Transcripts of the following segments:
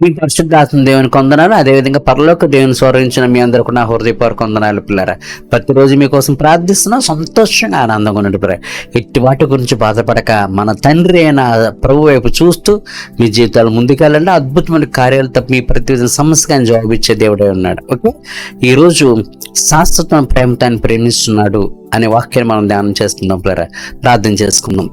మీ పరిశుద్ధాత్మ దేవునికి వందనాలు. అదేవిధంగా పరలోక దేవుని స్వరించిన మీ అందరికీ నా హృదయపూర్వక వందనాలు పిల్లరా. ప్రతిరోజు మీకోసం ప్రార్థిస్తున్నా, సంతోషంగా ఆనందంగా ఉండండి పిల్లరా. ఎట్టి వాటి గురించి బాధపడక మన తండ్రి అయిన ప్రభు వైపు చూస్తూ మీ జీవితాలు ముందుకెళ్ళండి. అద్భుతమైన కార్యాలు తప్ప మీ ప్రతి సమస్యగా జవాబు ఇచ్చే దేవుడే ఉన్నాడు. ఓకే, ఈరోజు శాశ్వతమైన ప్రేమతో ఆయన ప్రేమిస్తున్నాడు అనే వాక్యాన్ని మనం ధ్యానం చేసుకుందాం పిల్లరా. ప్రార్థన చేసుకుందాం.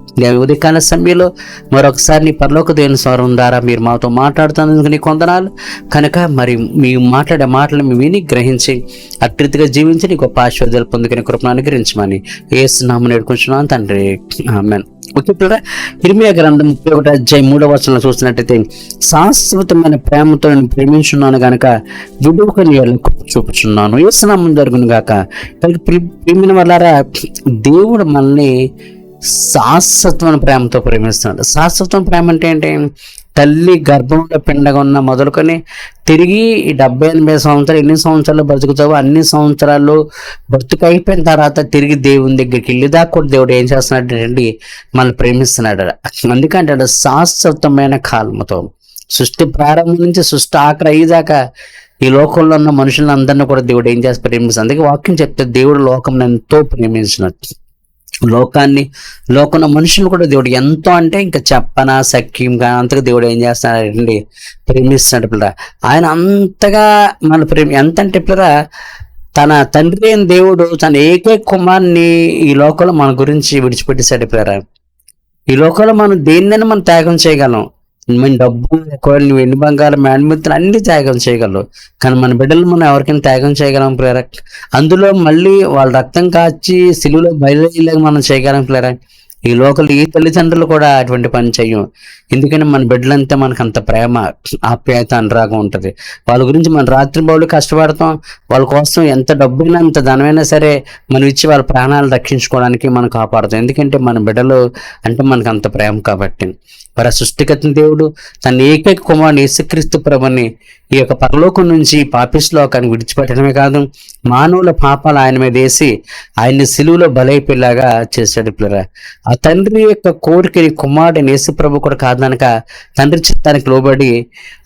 ఉదయకాల సమయంలో మరొకసారి నీ పరలోక దేవుని స్వరం ద్వారా మీరు మాతో మాట్లాడుతున్నందుకు నీకు వందనాలు. కనుక మరి మీ మాట్లాడే మాటలు మేము విని గ్రహించి అట్రీతిగా జీవించి నీ గొప్ప ఆశీర్వాదాలు పొందుకునే కృపను అనుగ్రహించమని యేసు నామమున వేడుకుంటున్నాను తండ్రి, ఆమేన్. ఓకే పిల్లరా, ఇర్మీయా గ్రంథం 31:3 చూసినట్టయితే, శాశ్వతమైన ప్రేమతో నేను ప్రేమించున్నాను గనక విడువక నీ ఎడల చూపుచున్నాను, యేసు నామమున జరుగును గాక. ప్రేమిన వల్లారా, దేవుడు మనల్ని శాశ్వతమైన ప్రేమతో ప్రేమిస్తున్నాడు. శాశ్వతమైన ప్రేమ అంటే ఏంటి? తల్లి గర్భంలో పిండగా ఉన్న మొదలుకొని తిరిగి 70-80 సంవత్సరాలు, ఎన్ని సంవత్సరాలు బ్రతుకుతావో అన్ని సంవత్సరాలు బ్రతుకు అయిపోయిన తర్వాత తిరిగి దేవుని దగ్గరికి వెళ్ళి దాకా కూడా దేవుడు ఏం చేస్తున్నాడు అండి, మనల్ని ప్రేమిస్తున్నాడు. అందుకంటే శాశ్వతమైన కాలంతో సృష్టి ప్రారంభం నుంచి సృష్టి ఆఖరి అయ్యేదాకా ఈ లోకంలో ఉన్న మనుషులందరినీ కూడా దేవుడు ఏం చేసి ప్రేమిస్తాడు. అందుకే వాక్యం చెప్తే దేవుడు లోకం ఎంతో ప్రేమించినట్టు, లోకంలో మనుషులు కూడా దేవుడు ఎంతో అంటే ఇంకా చెప్పనా సఖ్యం అంతగా దేవుడు ఏం చేస్తున్నాడండి, ప్రేమిస్తున్నాడు పిల్లరా. ఆయన అంతగా మన ఎంత అంటే పిల్లరా, తన తండ్రి అయిన దేవుడు తన ఏకైక కుమారుని ఈ లోకంలో మన గురించి విడిచిపెట్టేశాడు పిల్లరా. ఈ లోకంలో మనం దేన్నైనా మనం త్యాగం చేయగలం. మన డబ్బు, ఒకవేళ నువ్వు ఎన్ని బంగారం, మేనమిత్రులు అన్ని త్యాగం చేయగలవు. కానీ మన బిడ్డలు మనం ఎవరికైనా త్యాగం చేయగలం పిల్లరా. అందులో మళ్ళీ వాళ్ళ రక్తం కాచి సిలువలో బయలుదేరేలాగా మనం చేయగలం పిల్లరా. ఈ లోకల్ ఈ తల్లిదండ్రులు కూడా అటువంటి పని చెయ్యం. ఎందుకంటే మన బిడ్డలంతా మనకు అంత ప్రేమ, ఆప్యాయత, అనురాగం ఉంటుంది. వాళ్ళ గురించి మన రాత్రి బౌలు కష్టపడతాం. వాళ్ళ కోసం ఎంత డబ్బైనా ఎంత ధనమైనా సరే మనం ఇచ్చి వాళ్ళ ప్రాణాలు రక్షించుకోవడానికి మనం కాపాడుతాం. ఎందుకంటే మన బిడ్డలు అంటే మనకు అంత ప్రేమ కాబట్టి. మరి సృష్టికర్త దేవుడు తన ఏకైక కుమారుని యేసుక్రీస్తు ప్రభుని ఈ యొక్క పరలోకం నుంచి పాపిష్టి లోకాన్ని విడిచిపెట్టడమే కాదు, మానవుల పాపాలు ఆయన మీద వేసి ఆయన్ని సిలువలో బలైపోయేలాగా చేశాడు పిల్లరా. ఆ తండ్రి యొక్క కోరికని కుమారుడు యేసు ప్రభు కూడా కాదనక తండ్రి చిత్తానికి లోబడి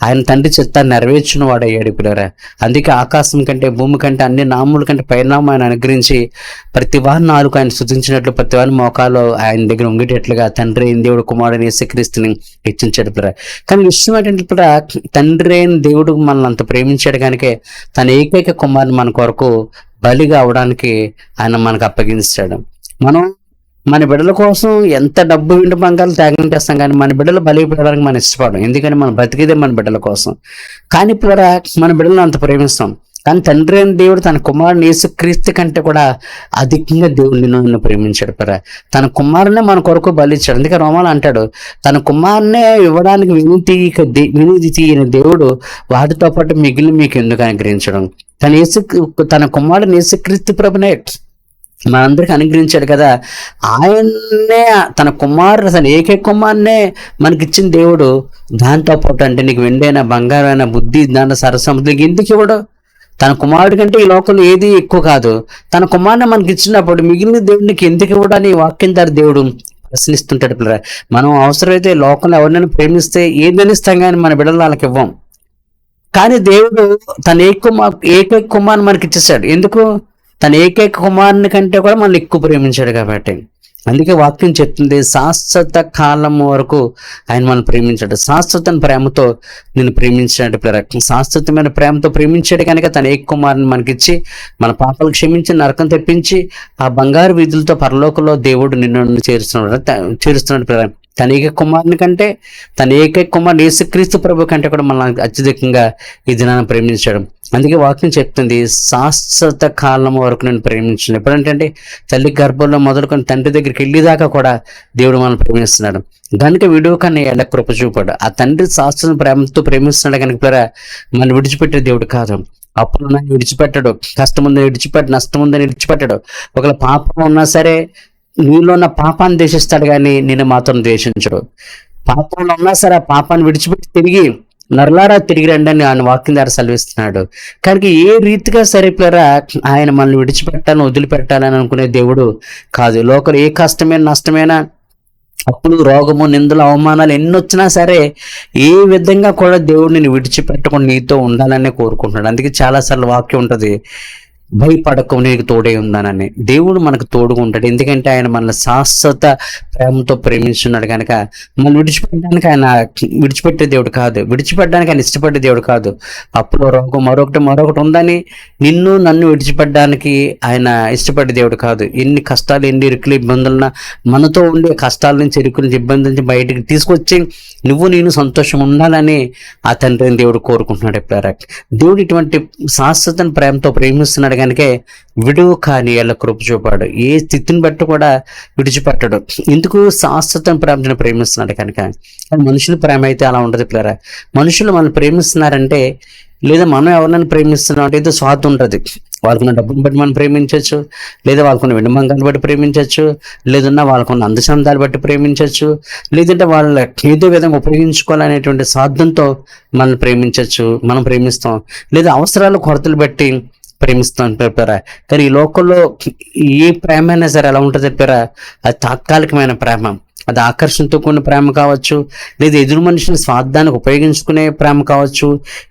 ఆయన తండ్రి చిత్తాన్ని నెరవేర్చిన వాడు అయ్యాడు పిల్లరా. అందుకే ఆకాశం కంటే భూమి కంటే అన్ని నామముల కంటే పరిణామం ఆయన అనుగ్రహించి ప్రతి వారి నాలుగు ఆయన స్తుతించినట్లు, ప్రతి వారి మోకాలు ఆయన దగ్గర ఉంగేటట్లుగా తండ్రి అయిన దేవుడు కుమారుడు యేసుక్రీస్తుని హెచ్చించాడు పిల్లరా. కానీ విషయం ఏంటంటే పిల్లరా, తండ్రి అయిన దేవుడు మనల్ని అంత ప్రేమించాడు కనుక తన ఏకైక కుమారుని మన కొరకు బలిగా అవడానికి ఆయన మనకు అప్పగించాడు. మనం మన బిడ్డల కోసం ఎంత డబ్బు, వెండి బంగారం త్యాగం చేస్తాం, కానీ మన బిడ్డలు బలి పెట్టడానికి మనం ఇష్టపడం. ఎందుకంటే మనం బ్రతికేదే మన బిడ్డల కోసం. కానీ పిల్లరా, మన బిడ్డలను అంత ప్రేమిస్తాం. కానీ తండ్రి అయిన దేవుడు తన కుమారుని యేసుక్రీస్తు కంటే కూడా అధికంగా దేవుడిని నన్ను ప్రేమించాడు పిల్లరా. తన కుమారునే మన కొరకు బలిచ్చాడు. అందుకే రోమాలు అంటాడు, తన కుమారునే ఇవ్వడానికి వినీతి తీయని దేవుడు వాటితో పాటు మిగిలిన మీకు ఎందుకు అనుగ్రహించడం. తన కుమారుని యేసుక్రీస్తు ప్రభునే మనందరికి అనుగ్రహించాడు కదా. ఆయన్నే తన కుమారుడు, తన ఏకైక కుమారునే మనకిచ్చిన దేవుడు దాంతో పాటు అంటే నీకు వెండైనా బంగారైనా బుద్ధి దాంట్లో సరసముద్రికి ఎందుకు ఇవ్వడు? తన కుమారుడి కంటే ఈ లోకంలో ఏది ఎక్కువ కాదు. తన కుమారుని మనకి ఇచ్చినప్పుడు మిగిలిన దేవుడికి ఎందుకు ఇవ్వడానికి వాక్యం ద్వారా దేవుడు ప్రశ్నిస్తుంటాడు పిల్లరా. మనం అవసరమైతే లోకంలో ఎవరినైనా ప్రేమిస్తే ఏదని ఇస్తాం, కానీ మన బిడ్డలు వాళ్ళకి ఇవ్వం. కానీ దేవుడు తన ఏకైక కుమారుని మనకి ఇచ్చేసాడు. ఎందుకు? తన ఏకైక కుమారుని కంటే కూడా మనల్ని ఎక్కువ ప్రేమించాడు కాబట్టి. అందుకే వాక్యం చెప్తుంది, శాశ్వత కాలం వరకు ఆయన మనల్ని ప్రేమించాడు. శాశ్వత ప్రేమతో నేను ప్రేమించాడు పిల్లరా. శాశ్వతమైన ప్రేమతో ప్రేమించాడు కనుక తన ఏక కుమారుని మనకిచ్చి మన పాపాలు క్షమించి నరకం తెప్పించి ఆ బంగారు వీధులతో పరలోకంలో దేవుడు నిన్ను చేరుస్తున్నాడు పిల్లరా. తన ఏకైక కుమారుని కంటే తన ఏకైక కుమారుని యేసుక్రీస్తు ప్రభు కంటే కూడా మనల్ని అత్యధికంగా ఈ దినాన్ని ప్రేమించాడు. అందుకే వాక్యం చెప్తుంది, శాశ్వత కాలం వరకు నేను ప్రేమించాను. ఎప్పుడంటే తల్లి గర్భంలో మొదలుకొని తండ్రి దగ్గరికి వెళ్ళేదాకా కూడా దేవుడు మనల్ని ప్రేమిస్తున్నాడు. కనుక విడువ కన్నా ఎలా కృప చూపాడు. ఆ తండ్రి శాశ్వత ప్రేమతో ప్రేమిస్తున్నాడు కనుక పిల్లరా, మనం విడిచిపెట్టే దేవుడు కాదు. అప్పుడున్నా విడిచిపెట్టాడు, కష్టం ఉందని విడిచిపెట్టాడు, నష్టం ఉందని విడిచిపెట్టాడు. ఒకవేళ పాపం ఉన్నా సరే నీలో ఉన్న పాపాన్ని ద్వేషిస్తాడు, కానీ నేను మాత్రం ద్వేషించడు. పాపంలో ఉన్నా సరే ఆ పాపాన్ని విడిచిపెట్టి తిరిగి నరలారా తిరిగి రండి అని ఆయన వాక్యం ద్వారా సెలవిస్తున్నాడు. కనుక ఏ రీతిగా సరిపోయారా ఆయన మనల్ని విడిచిపెట్టాలని వదిలిపెట్టాలని అనుకునే దేవుడు కాదు. లోకల్ ఏ కష్టమైన నష్టమైనా అప్పుడు రోగము, నిందలు, అవమానాలు ఎన్ని వచ్చినా సరే ఏ విధంగా కూడా దేవుడు నిన్ను విడిచిపెట్టకుండా నీతో ఉండాలనే కోరుకుంటున్నాడు. అందుకే చాలాసార్లు వాక్యం ఉంటుంది, భయపడకు నీకు తోడే ఉందానని. దేవుడు మనకు తోడుగా ఉంటాడు. ఎందుకంటే ఆయన మనల్ని శాశ్వత ప్రేమతో ప్రేమించున్నాడు కనుక మనం విడిచిపెట్టడానికి ఆయన విడిచిపెట్టే దేవుడు కాదు, విడిచిపెట్టడానికి ఆయన ఇష్టపడే దేవుడు కాదు. అప్పుడు రోగం మరొకటి ఉందని నన్ను విడిచిపెట్టడానికి ఆయన ఇష్టపడే దేవుడు కాదు. ఎన్ని కష్టాలు, ఎన్ని ఇరుకులు, ఇబ్బందులన్నా మనతో ఉండే కష్టాల నుంచి, ఇరుకుల నుంచి, ఇబ్బంది నుంచి బయటికి తీసుకొచ్చి నేను సంతోషం ఉండాలని ఆ తండ్రిని దేవుడు కోరుకుంటున్నాడు. ఎప్పుడారా దేవుడు ఇటువంటి శాశ్వత ప్రేమతో ప్రేమిస్తున్నాడు కనుకే విడువు కానీ ఎలా కృప చూపాడు. ఏ స్థితిని బట్టి కూడా విడిచిపెట్టడు. ఎందుకు? శాశ్వత ప్రేమను ప్రేమిస్తున్నాడు కనుక. మనుషుల ప్రేమ అయితే అలా ఉండదు పిల్లరా. మనుషులు మనం ప్రేమిస్తున్నారంటే, లేదా మనం ఎవరినైనా ప్రేమిస్తున్నాం అంటే ఏదో స్వార్థం ఉంటుంది. వాళ్ళకున్న డబ్బుని బట్టి మనం ప్రేమించవచ్చు, లేదా వాళ్ళకున్న వెండిబంగాన్ని బట్టి ప్రేమించవచ్చు, లేదన్నా వాళ్ళకున్న అందచందాలు బట్టి ప్రేమించవచ్చు, లేదంటే వాళ్ళ ఏదో విధంగా ఉపయోగించుకోవాలనేటువంటి స్వార్థంతో మనం ప్రేమిస్తాం, లేదా అవసరాలు కొరతలు బట్టి ప్రేమిస్తాం చెప్పారా. కానీ ఈ లోకంలో ఏ ప్రేమ అయినా సరే ఎలా ఉంటుంది చెప్పారా, అది తాత్కాలికమైన ప్రేమ. అది ఆకర్షణతో కూడిన ప్రేమ కావచ్చు, లేదా ఎదురు మనిషిని స్వార్థానికి ఉపయోగించుకునే ప్రేమ కావచ్చు,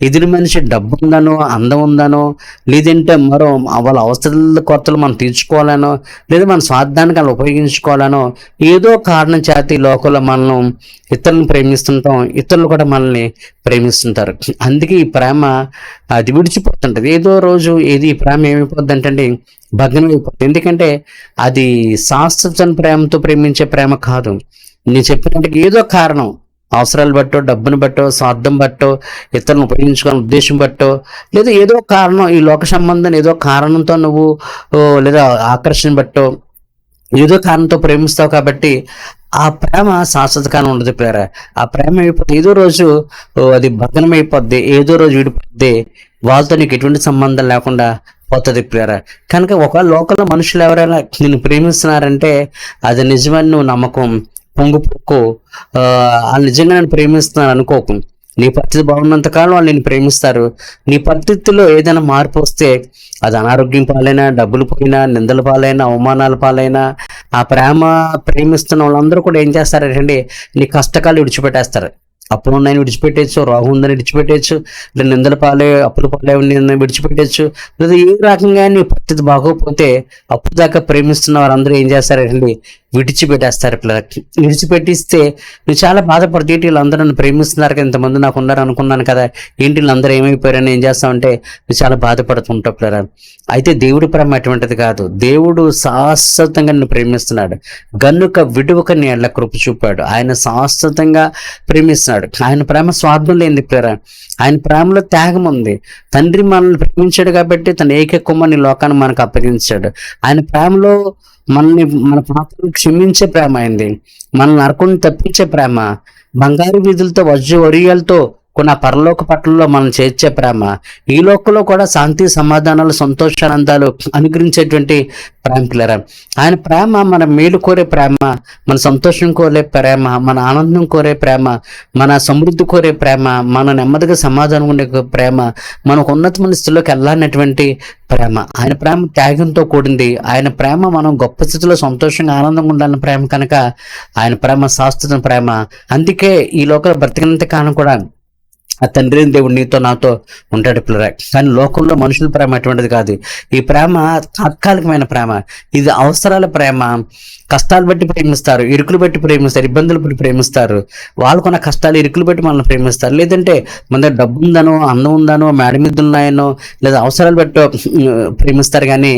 ఎదురు మనిషి డబ్బు ఉందనో, అందం ఉందనో, లేదంటే వాళ్ళ అవసరాల కొరతలు మనం తీర్చుకోవాలనో, లేదా మన స్వార్థానికి అలా ఉపయోగించుకోవాలనో, ఏదో కారణం చేత ఈ లోకంలో మనం ఇతరులను ప్రేమిస్తుంటాం, ఇతరులు కూడా మనల్ని ప్రేమిస్తుంటారు. అందుకే ఈ ప్రేమ అది విడిచిపోతుంటది. ఏదో రోజు ఈ ప్రేమ ఏమైపోద్ది అంటే భగ్నమైపోతుంది. ఎందుకంటే అది శాశ్వత ప్రేమతో ప్రేమించే ప్రేమ కాదు. నేను చెప్పినట్టు ఏదో కారణం, అవసరాలు బట్టో, డబ్బును బట్టో, స్వార్థం బట్టో, ఇతరులను ఉపయోగించుకోవాలని ఉద్దేశం బట్టో, లేదా ఏదో కారణం, ఈ లోక సంబంధం ఏదో కారణంతో నువ్వు లేదా ఆకర్షణ బట్టో ఏదో కారణంతో ప్రేమిస్తావు. కాబట్టి ఆ ప్రేమ శాశ్వత కాలం ఉండదు ప్రేర. ఆ ప్రేమ అయిపోతే ఏదో రోజు అది భగ్నం అయిపోద్ది, ఏదో రోజు విడిపోద్ది, వాళ్ళతో నీకు ఎటువంటి సంబంధం లేకుండా పోతుంది ప్రేర. కనుక ఒక లోకంలో మనుషులు ఎవరైనా నిన్ను ప్రేమిస్తున్నారంటే అది నిజమని నువ్వు నమ్మకం పొంగిపోకు. వాళ్ళు నిజంగా నన్ను ప్రేమిస్తున్నారు అనుకోకు. నీ పరిస్థితి బాగున్నంత కాలం వాళ్ళు నేను ప్రేమిస్తారు. నీ పరిస్థితిలో ఏదైనా మార్పు వస్తే, అది అనారోగ్యం పాలైనా, డబ్బులు పోయినా, నిందల పాలైనా, అవమానాల పాలైనా, ఆ ప్రేమిస్తున్న వాళ్ళందరూ కూడా ఏం చేస్తారంటే నీ కష్టకాలు విడిచిపెట్టేస్తారు. అప్పులు ఉన్నాయని విడిచిపెట్టేచ్చు, రోగం ఉందని విడిచిపెట్టేచ్చు, లేదా నిందల పాలే, అప్పుల పాలే ఉందని విడిచిపెట్టేచ్చు, లేదా ఏ రకంగా నీ పరిస్థితి బాగోకపోతే అప్పుడు దాకా ప్రేమిస్తున్న వారందరూ ఏం చేస్తారండి, విడిచిపెట్టేస్తారు. విడిచిపెట్టిస్తే నువ్వు చాలా బాధపడుతూ, ఏంటి వీళ్ళందరూ నన్ను ప్రేమిస్తున్నారు కదా, ఇంతమంది నాకు ఉన్నారు అనుకున్నాను కదా, ఏంటి వీళ్ళందరూ ఏమైపోయారని ఏం చేస్తావంటే నువ్వు చాలా బాధపడుతుంటావు పిల్లరా. అయితే దేవుడి ప్రేమ అటువంటిది కాదు. దేవుడు శాశ్వతంగా నిన్ను ప్రేమిస్తున్నాడు గనుక విడువక నీ ఎళ్ళ కృప చూపాడు. ఆయన శాశ్వతంగా ప్రేమిస్తున్నాడు. ఆయన ప్రేమ స్వార్థం లేనిది పిల్లరా. ఆయన ప్రేమలో త్యాగం ఉంది. తండ్రి మనల్ని ప్రేమించాడు కాబట్టి తన ఏకైక కుమారుని లోకాన్ని మనకు అప్పగించాడు. ఆయన ప్రేమలో మన పాపను క్షమించే ప్రేమ అయింది, మనల్ని నరకుని తప్పించే ప్రేమ, బంగారు వీధులతో వజ్రవరీయాలతో కొన్ని పరలోక పట్టణంలో మనం చేర్చే ప్రేమ, ఈ లోకంలో కూడా శాంతి సమాధానాలు సంతోషానందాలు అనుగ్రహించేటువంటి ప్రేమ పిల్లరా. ఆయన ప్రేమ మన మేలు కోరే ప్రేమ, మన సంతోషం కోరే ప్రేమ, మన ఆనందం కోరే ప్రేమ, మన సమృద్ధి కోరే ప్రేమ, మన నెమ్మదిగా సమాధానం ఉండే ప్రేమ, మనకు ఉన్నతమైన స్థితిలోకి వెళ్ళాలన్నటువంటి ప్రేమ. ఆయన ప్రేమ త్యాగంతో కూడింది. ఆయన ప్రేమ మనం గొప్ప స్థితిలో సంతోషంగా ఆనందంగా ఉండాలని ప్రేమ కనుక ఆయన ప్రేమ శాశ్వత ప్రేమ. అందుకే ఈ లోకంలో బ్రతికినంత కాలం కూడా ఆ తండ్రి దేవుడు నీతో నాతో ఉంటాడు పిల్లరా. కానీ లోకంలో మనుషుల ప్రేమ అటువంటిది కాదు. ఈ ప్రేమ తాత్కాలికమైన ప్రేమ. ఇది అవసరాల ప్రేమ. కష్టాలు బట్టి ప్రేమిస్తారు, ఇరుకులు బట్టి ప్రేమిస్తారు, ఇబ్బందులు బట్టి ప్రేమిస్తారు. వాళ్ళకున్న కష్టాలు, ఇరుకులు బట్టి మనల్ని ప్రేమిస్తారు. లేదంటే మన దగ్గర డబ్బు ఉందనో, అందం ఉందనో, మేడ మీద ఉన్నాయనో, లేదా అవసరాలు బట్టి ప్రేమిస్తారు. కానీ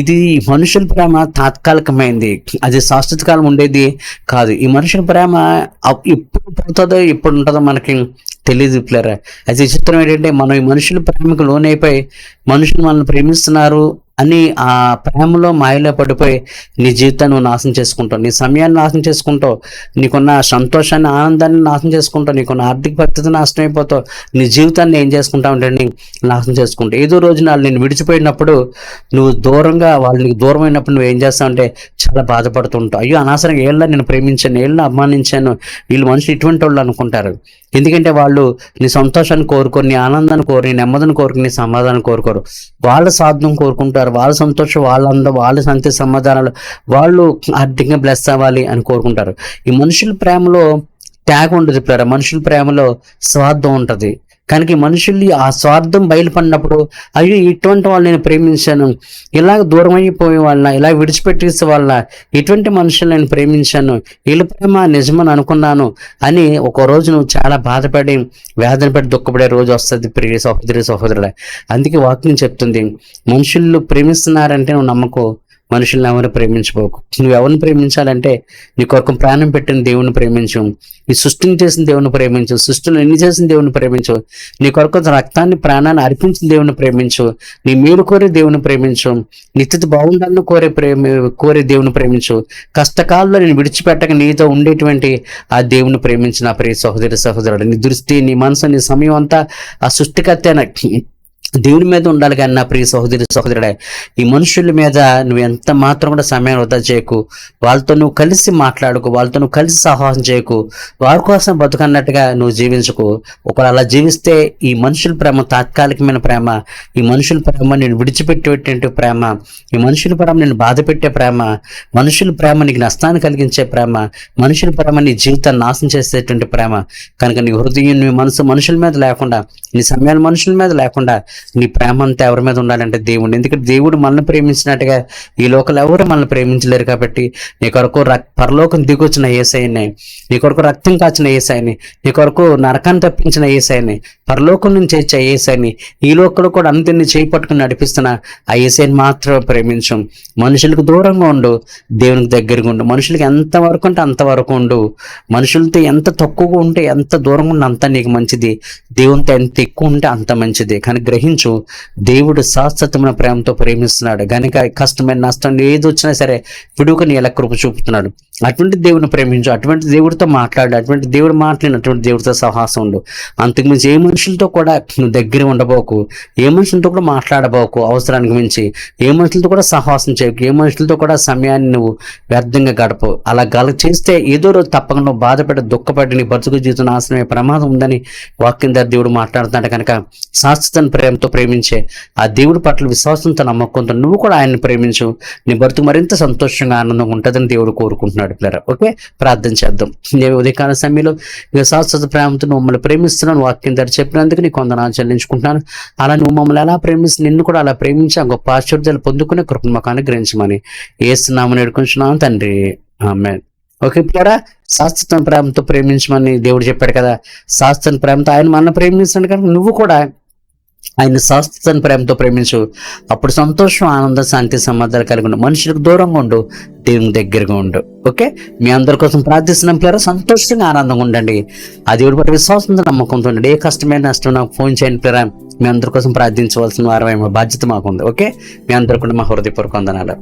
ఇది మనుషుల ప్రేమ తాత్కాలికమైంది, అది శాశ్వత కాలం ఉండేది కాదు. ఈ మనుషుల ప్రేమ ఎప్పుడు పోతుందో ఎప్పుడు ఉంటుందో మనకి తెలియదు పిల్లరా. అది విచిత్రం ఏంటంటే మనం ఈ మనుషుల ప్రేమకు లోనైపోయి మనుషులు మనల్ని ప్రేమిస్తున్నారు అని ఆ ప్రేమలో మాయలో పడిపోయి నీ జీవితాన్ని నాశనం చేసుకుంటావు, నీ సమయాన్ని నాశనం చేసుకుంటావు, నీకున్న సంతోషాన్ని, ఆనందాన్ని నాశనం చేసుకుంటావు, నీకున్న ఆర్థిక పరిస్థితి నాశనం అయిపోతావు, నీ జీవితాన్ని ఏం చేసుకుంటావు అంటే నాశనం చేసుకుంటావు. ఏదో రోజు వాళ్ళు నేను విడిచిపోయినప్పుడు, నువ్వు దూరంగా వాళ్ళు నీకు దూరం అయినప్పుడు నువ్వు ఏం చేస్తావు అంటే చాలా బాధపడుతుంటావు. అయ్యో అనవసరంగా ఏళ్ళ నేను ప్రేమించాను, ఏళ్ళ అభిమానించాను, వీళ్ళు మనుషులు ఇటువంటి వాళ్ళు అనుకుంటారు. ఎందుకంటే వాళ్ళు నీ సంతోషాన్ని కోరుకోరు, నీ ఆనందాన్ని కోరు, నీ నెమ్మదిని కోరుకు, నీ సమాధానం కోరుకోరు. వాళ్ళ సాధనం కోరుకుంటూ పిల్లలు, వాళ్ళ సంతోషం, వాళ్ళ శాంతి సమాధానాలు, వాళ్ళు ఆర్థికంగా బ్లెస్ అవ్వాలి అని కోరుకుంటారు. ఈ మనుషుల ప్రేమలో త్యాగం ఉండదు పిల్లరా, మనుషుల ప్రేమలో స్వార్థం ఉంటుంది. కనుక ఈ మనుషుల్ని ఆ స్వార్థం బయలుపడినప్పుడు, అయ్యో ఇటువంటి వాళ్ళు నేను ప్రేమించాను, ఇలాగ దూరం అయిపోయే వాళ్ళ, ఇలా విడిచిపెట్టేసే వాళ్ళ, ఇటువంటి మనుషులు నేను ప్రేమించాను, వీళ్ళ ప్రేమ నిజమని అనుకున్నాను అని ఒక రోజు నువ్వు చాలా బాధపడి, వేదన పడి, దుఃఖపడే రోజు వస్తుంది ప్రియ సహోదరి సహోదరుడే. అందుకే వాక్యం చెప్తుంది, మనుషులు ప్రేమిస్తున్నారంటే నువ్వు నమ్మకు, మనుషుల్ని ఎవరిని ప్రేమించుకోకు. నువ్వు ఎవరిని ప్రేమించాలంటే నీ కొరకు ప్రాణం పెట్టిన దేవుని ప్రేమించు, ఈ సృష్టిని చేసిన దేవుని ప్రేమించు, సృష్టిని ఎన్ని చేసిన దేవుని ప్రేమించు, నీ కొరకు రక్తాన్ని ప్రాణాన్ని అర్పించిన దేవుని ప్రేమించు, నీ మేలు కోరే దేవుని ప్రేమించు, నిత్యత బాగుండాలని కోరే దేవుని ప్రేమించు, కష్టకాలంలో నేను విడిచిపెట్టక నీతో ఉండేటువంటి ఆ దేవుని ప్రేమించు. నా ప్రియ సహోదరి సహోదరుడు, నీ దృష్టి, నీ మనసు, నీ సమయం అంతా ఆ సృష్టికర్త దేవుని మీద ఉండాలి. కానీ నా ప్రియ సహోదరి సహోదరుడే, ఈ మనుషుల మీద నువ్వు ఎంత మాత్రం కూడా సమయం వృధా చేయకు, వాళ్ళతో నువ్వు కలిసి మాట్లాడుకు, వాళ్ళతో నువ్వు కలిసి సహవాసం చేయకు, వారి కోసం బతుకన్నట్టుగా నువ్వు జీవించకు. ఒకవేళ అలా జీవిస్తే ఈ మనుషుల ప్రేమ తాత్కాలికమైన ప్రేమ, ఈ మనుషుల ప్రేమ నేను విడిచిపెట్టేటువంటి ప్రేమ, ఈ మనుషుల ప్రేమ నేను బాధ పెట్టే ప్రేమ, మనుషుల ప్రేమ నీకు నష్టాన్ని కలిగించే ప్రేమ, మనుషుల ప్రేమ నీ జీవితాన్ని నాశనం చేసేటువంటి ప్రేమ. కనుక నీ హృదయం, నీ మనసు మనుషుల మీద లేకుండా, నీ సమయాలు మనుషుల మీద లేకుండా, నీ ప్రేమ అంతా ఎవరి మీద ఉండాలంటే దేవుడు. ఎందుకంటే దేవుడు మనల్ని ప్రేమించినట్టుగా ఈ లోకలు ఎవరు మనల్ని ప్రేమించలేరు. కాబట్టి నీ కొరకు పరలోకం దిగొచ్చిన యేసయ్యని, నీ కొరకు రక్తం కాచిన యేసయ్యని, నీ కొరకు నరకాన్ని తప్పించిన యేసయ్యని, పరలోకం నుంచి వచ్చే యేసయ్యని, ఈ లోకంలో కూడా అంతని చేయి పట్టుకుని నడిపిస్తున్న ఆ యేసయ్యని మాత్రమే ప్రేమించు. మనుషులకు దూరంగా ఉండు, దేవునికి దగ్గరగా ఉండు. మనుషులకి ఎంతవరకు అంటే అంతవరకు ఉండు. మనుషులతో ఎంత తక్కువగా ఉంటే, ఎంత దూరంగా ఉంటే అంత నీకు మంచిది. దేవునితో ఎంత ఎక్కువ ఉంటే అంత మంచిది. కానీ గ్రహించు, దేవుడు శాశ్వతమైన ప్రేమతో ప్రేమిస్తున్నాడు. కనుక కష్టమైన నష్టం ఏది వచ్చినా సరే విడుకని ఎలా కృప చూపుతున్నాడు. అటువంటి దేవుని ప్రేమించు, అటువంటి దేవుడితో మాట్లాడు, అటువంటి దేవుడు మాట్లాడినటువంటి దేవుడితో సహవాసం ఉండు. అంతకుమించి ఏ మనుషులతో కూడా నువ్వు దగ్గర ఉండబోకు, ఏ మనుషులతో కూడా మాట్లాడబోకు అవసరానికి మించి, ఏ మనుషులతో కూడా సహవాసం చేయకు, ఏ మనుషులతో కూడా సమయాన్ని నువ్వు వ్యర్థంగా గడపు. అలా చేస్తే ఏదో రోజు తప్పకుండా నువ్వు బాధపడి, దుఃఖపడి, నీ బతుకు జీవితం నాశనమే ప్రమాదం ఉందని వాక్యం ద్వారా దేవుడు మాట్లాడుతున్నాడు. కనుక శాశ్వత ప్రేమతో ప్రేమించే ఆ దేవుడి పట్ల విశ్వాసంతో, నమ్మకంతో నువ్వు కూడా ఆయన్ని ప్రేమించు. నీ బ్రతుకు మరింత సంతోషంగా, ఆనందంగా ఉంటుందని దేవుడు కోరుకుంటున్నాడు. పిల్లరా, ఓకే, ప్రార్థన చేద్దాం. నేను ఉదయకాల సమయంలో ఇక శాశ్వత ప్రేమతో నువ్వు మమ్మల్ని ప్రేమిస్తున్నాను వాక్యం ద్వారా చెప్పినందుకు నీకు వందనాలు చెల్లించుకుంటున్నాను. అలా నువ్వు మమ్మల్ని ఎలా ప్రేమిస్తు, నిన్ను కూడా అలా ప్రేమించి ఆ గొప్ప ఆశ్చర్యాలు పొందుకునే కృపను మాకు అనుగ్రహించమని యేసునామమున వేడుకుంటున్నాను తండ్రి, ఆమేన్. ఓకే పిల్లరా, శాశ్వత ప్రేమతో ప్రేమించమని దేవుడు చెప్పాడు కదా. శాశ్వత ప్రేమతో ఆయన మనల్ని ప్రేమిస్తున్నాడు కనుక నువ్వు కూడా ఆయన శాశ్వత ప్రేమతో ప్రేమించు. అప్పుడు సంతోషం, ఆనందం, శాంతి, సమాధానం కలిగి ఉండు. మనుషులకు దూరంగా ఉండు, దేవుని దగ్గరగా ఉండు. ఓకే, మీ అందరి కోసం ప్రార్థిస్తున్నాం పిల్లరా. సంతోషంగా, ఆనందంగా ఉండండి. ఆ దేవుడి పట్ల విశ్వాసంతో, నమ్మకంతో ఉండండి. ఏ కష్టమైన నష్టం నాకు ఫోన్ చేయండి పిల్లరా. మీ అందరి కోసం ప్రార్థించవలసిన వారమైన బాధ్యత మాకుంది. ఓకే, మీ అందరి కూడా మా హృదయపూర్వక వందనాలు.